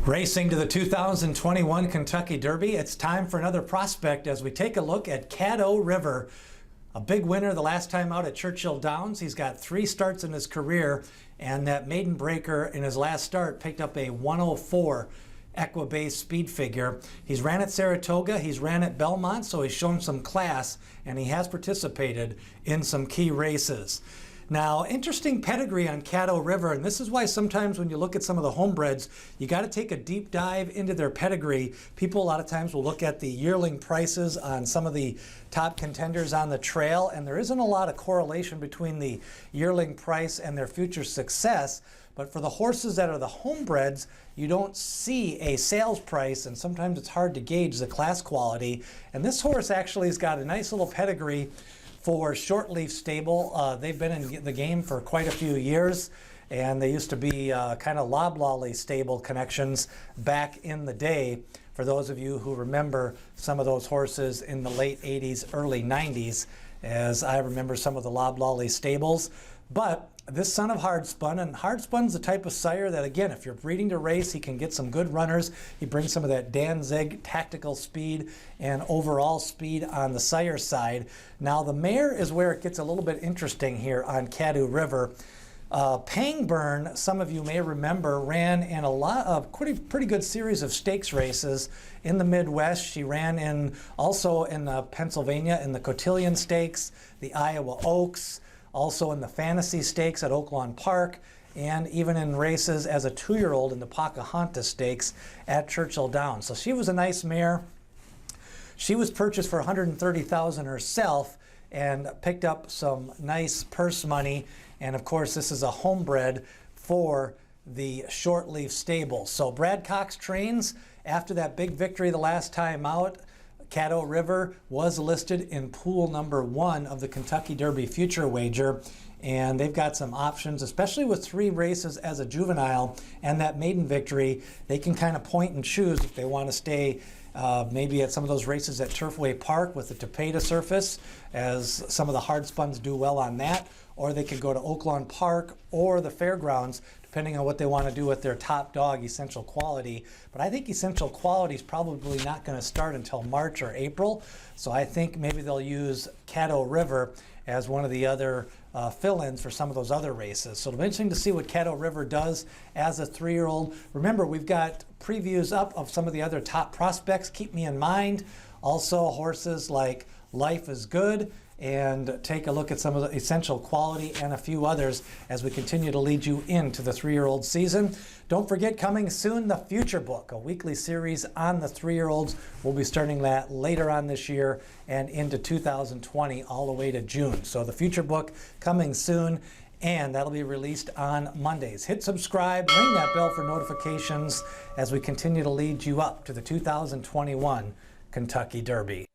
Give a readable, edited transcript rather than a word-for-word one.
Racing to the 2021 Kentucky Derby, it's time for another prospect as we take a look at Caddo River. A big winner the last time out at Churchill Downs. He's got 3 starts in his career, and that maiden breaker in his last start picked up a 104 Equa-based speed figure. He's ran at Saratoga, he's ran at Belmont, so he's shown some class, and he has participated in some key races. Now, interesting pedigree on Caddo River, and this is why sometimes when you look at some of the homebreds, you got to take a deep dive into their pedigree. People a lot of times will look at the yearling prices on some of the top contenders on the trail, and there isn't a lot of correlation between the yearling price and their future success. But for the horses that are the homebreds, you don't see a sales price, and sometimes it's hard to gauge the class quality. And this horse actually has got a nice little pedigree for Shortleaf Stable. They've been in the game for quite a few years, and they used to be kind of loblolly stable connections back in the day, for those of you who remember some of those horses in the late 80s, early 90s, as I remember some of the loblolly stables. But this son of Hardspun, and Hardspun's the type of sire that, again, if you're breeding to race, he can get some good runners. He brings some of that Danzig tactical speed and overall speed on the sire side. Now, the mare is where it gets a little bit interesting here on Caddo River. Pangburn, some of you may remember, ran in a lot of pretty good series of stakes races in the Midwest. She ran also in Pennsylvania in the Cotillion Stakes, the Iowa Oaks, also in the Fantasy Stakes at Oaklawn Park, and even in races as a 2-year-old in the Pocahontas Stakes at Churchill Downs. So she was a nice mare. She was purchased for $130,000 herself and picked up some nice purse money. And of course, this is a homebred for the Shortleaf Stable. So Brad Cox trains after that big victory the last time out. Caddo River was listed in pool number 1 of the Kentucky Derby Future Wager, and they've got some options, especially with 3 races as a juvenile and that maiden victory. They can kind of point and choose if they want to stay maybe at some of those races at Turfway Park with the Tapeta surface, as some of the Hardspuns do well on that, or they could go to Oaklawn Park or the fairgrounds, depending on what they want to do with their top dog, Essential Quality. But I think Essential Quality is probably not going to start until March or April, so I think maybe they'll use Caddo River as one of the other fill-ins for some of those other races. So it'll be interesting to see what Caddo River does as a 3-year-old. Remember, we've got previews up of some of the other top prospects. Keep me in mind. Also, horses like Life is Good, and take a look at some of the Essential Quality and a few others as we continue to lead you into the 3-year-old season. Don't forget, coming soon, the Future Book, a weekly series on the 3-year-olds. We'll be starting that later on this year and into 2020 all the way to June. So the Future Book coming soon, and that'll be released on Mondays. Hit subscribe, ring that bell for notifications as we continue to lead you up to the 2021 Kentucky Derby.